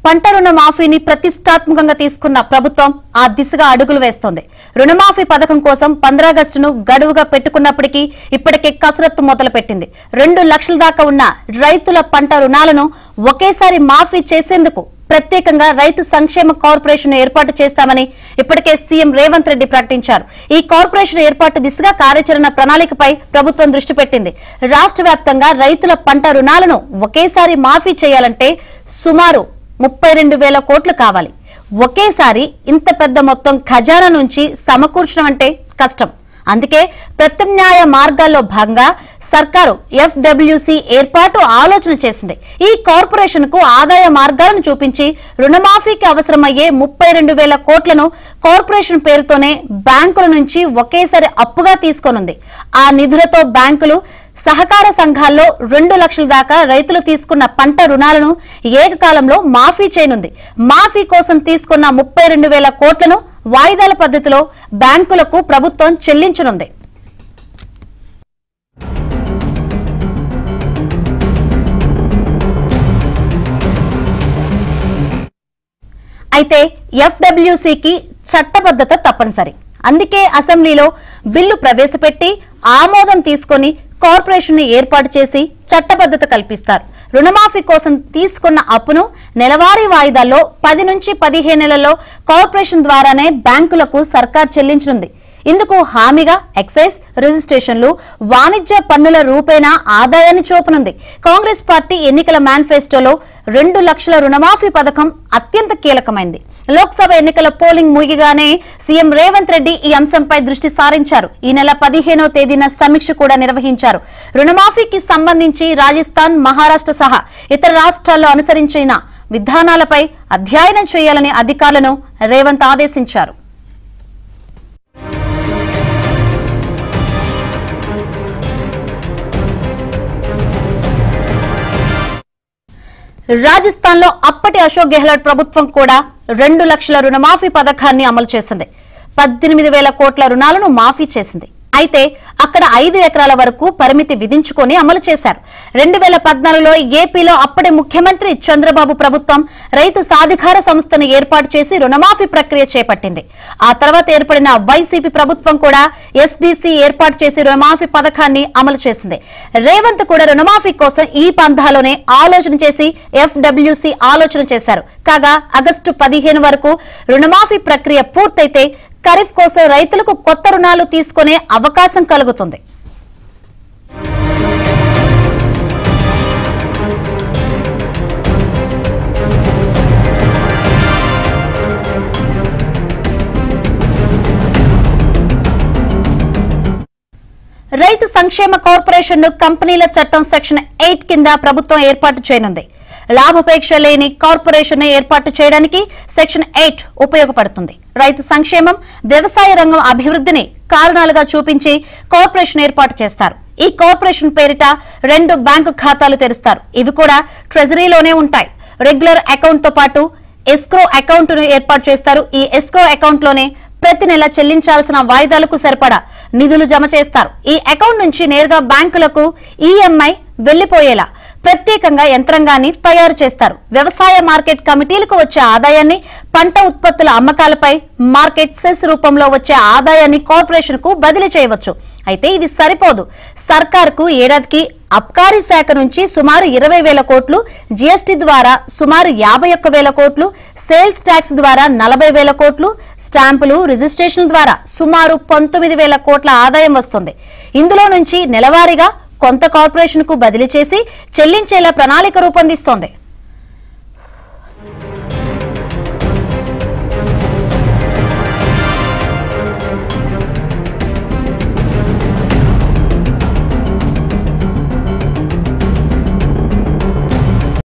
పంట రుణ మాఫీని ప్రతిష్టాత్మకంగా తీసుకున్న ప్రభుత్వం ఆ దిశగా అడుగులు వేస్తోంది. రుణమాఫీ పథకం కోసం 15 ఆగస్టును గడువుగా పెట్టుకున్నప్పటికీ ఇప్పటికే కసరత్తు మొదలుపెట్టింది. 2 లక్షల దాకా ఉన్న రైతుల పంట రుణాలను ఒకేసారి మాఫీ చేసేందుకు ప్రత్యేకంగా రైతు సంక్షేమ కార్పొరేషన్ ఏర్పాటు చేస్తామని ఇప్పటికే సీఎం రేవంత్ రెడ్డి ప్రకటించారు. ఈ కార్పొరేషన్ ఏర్పాటు దిశగా కార్యాచరణ ప్రణాళికపై ప్రభుత్వం దృష్టి పెట్టింది. రాష్ట్ర వ్యాప్తంగా రైతుల పంట రుణాలను ఒకేసారి మాఫీ చేయాలంటే సుమారు 32,000 కోట్లు కావాలి. ఒకేసారి ఇంత పెద్ద మొత్తం ఖజానా నుంచి సమకూర్చడం అంటే కష్టం. అందుకే ప్రత్యామ్నాయ మార్గాల్లో భాగంగా సర్కారు FWC ఏర్పాటు ఆలోచన చేసింది. ఈ కార్పొరేషన్ కు ఆదాయ మార్గాలను చూపించి రుణమాఫీకి అవసరమయ్యే 32,000 కోట్లను కార్పొరేషన్ పేరుతోనే బ్యాంకుల నుంచి ఒకేసారి అప్పుగా తీసుకోనుంది. ఆ నిధులతో బ్యాంకులు సహకార సంఘాల్లో 2 లక్షల దాకా రైతులు తీసుకున్న పంట రుణాలను ఏకకాలంలో మాఫీ చేయనుంది. మాఫీ కోసం తీసుకున్న 32,000 కోట్లను వాయిదాల పద్ధతిలో బ్యాంకులకు ప్రభుత్వం చెల్లించనుంది. అయితే FWCకి చట్టబద్ధత తప్పనిసరి. అందుకే అసెంబ్లీలో బిల్లు ప్రవేశపెట్టి ఆమోదం తీసుకొని కార్పొరేషన్ ని ఏర్పాటు చేసి చట్టబద్ధత కల్పిస్తారు. రుణమాఫీ కోసం తీసుకున్న అప్పును నెలవారీ వాయిదాల్లో 10 నుంచి 15 నెలల్లో కార్పొరేషన్ ద్వారానే బ్యాంకులకు సర్కార్ చెల్లించనుంది. ఇందుకు హామీగా ఎక్సైజ్, రిజిస్ట్రేషన్లు, వాణిజ్య పన్నుల రూపేణా ఆదాయాన్ని చూపనుంది. కాంగ్రెస్ పార్టీ ఎన్నికల మేనిఫెస్టోలో 2 లక్షల రుణమాఫీ పథకం అత్యంత కీలకమైంది. లోక్సభ ఎన్నికల పోలింగ్ ముగిగానే సీఎం రేవంత్ రెడ్డి ఈ అంశంపై దృష్టి సారించారు. ఈ నెల 15వ తేదీన సమీక్ష కూడా నిర్వహించారు. రుణమాఫీకి సంబంధించి రాజస్థాన్, మహారాష్ట్ర సహా ఇతర రాష్ట్రాల్లో అనుసరించిన విధానాలపై అధ్యయనం చేయాలని అధికారులను రేవంత్ ఆదేశించారు. రాజస్థాన్ లో అప్పటి అశోక్ గెహ్లోట్ ప్రభుత్వం కూడా 2 లక్షల రుణమాఫీ పథకాన్ని అమలు చేసింది. 18,000 కోట్ల రుణాలను మాఫీ చేసింది. అయితే అక్కడ 5 ఎకరాల వరకు పరిమితి విధించుకొని అమలు చేశారు. 2014లో ఏపీలో అప్పటి ముఖ్యమంత్రి చంద్రబాబు ప్రభుత్వం రైతు సాధికార సంస్థను ఏర్పాటు చేసి రుణమాఫీ ప్రక్రియ చేపట్టింది. ఆ తర్వాత ఏర్పడిన వైసీపీ ప్రభుత్వం కూడా SDC ఏర్పాటు చేసి రుణమాఫీ పథకాన్ని అమలు చేసింది. రేవంత్ కూడా రుణమాఫీ కోసం ఈ పంథాలోనే ఆలోచన చేసి FWC ఆలోచన చేశారు. కాగా ఆగస్టు 15 వరకు రుణమాఫీ ప్రక్రియ పూర్తయితే ఖరీఫ్ కోసం రైతులకు కొత్త రుణాలు తీసుకునే అవకాశం కలుగుతుంది. రైతు సంక్షేమ కార్పొరేషన్ ను కంపెనీల చట్టం సెక్షన్ 8 కింద ప్రభుత్వం ఏర్పాటు చేయనుంది. లాభాపేక్ష లేని కార్పొరేషన్ ఏర్పాటు చేయడానికి సెక్షన్ 8 ఉపయోగపడుతుంది. రైతు సంక్షేమం, వ్యవసాయ రంగం అభివృద్ధిని కారణాలుగా చూపించి కార్పొరేషన్ ఏర్పాటు చేస్తారు. ఈ కార్పొరేషన్ పేరిట 2 బ్యాంకు ఖాతాలు తెరుస్తారు. ఇవి కూడా ట్రెజరీలోనే ఉంటాయి. రెగ్యులర్ అకౌంట్ తో పాటు ఎస్క్రో అకౌంట్ ను ఏర్పాటు చేస్తారు. ఈ ఎస్క్రో అకౌంట్ లోనే ప్రతి నెల చెల్లించాల్సిన వాయిదాలకు సరిపడా నిధులు జమ చేస్తారు. ఈ అకౌంట్ నుంచి నేరుగా బ్యాంకులకు EMI వెళ్లిపోయేలా ప్రత్యేకంగా యంత్రాంగాన్ని తయారు చేస్తారు. వ్యవసాయ మార్కెట్ కమిటీలకు వచ్చే ఆదాయాన్ని, పంట ఉత్పత్తుల అమ్మకాలపై మార్కెట్ సెస్ రూపంలో వచ్చే ఆదాయాన్ని కార్పొరేషన్ కు బదిలీ చేయవచ్చు. అయితే ఇది సరిపోదు. సర్కార్కు ఏడాదికి అబ్కారీ శాఖ నుంచి సుమారు 20,000 కోట్లు, GST ద్వారా సుమారు 51,000 కోట్లు, సేల్స్ ట్యాక్స్ ద్వారా 40,000 కోట్లు, స్టాంపులు, రిజిస్ట్రేషన్ ద్వారా సుమారు 19,000 కోట్ల ఆదాయం వస్తుంది. ఇందులో నుంచి నెలవారీగా కొంత కార్పొరేషన్ కు బదిలీ చేసి చెల్లించేలా ప్రణాళిక రూపొందిస్తోంది.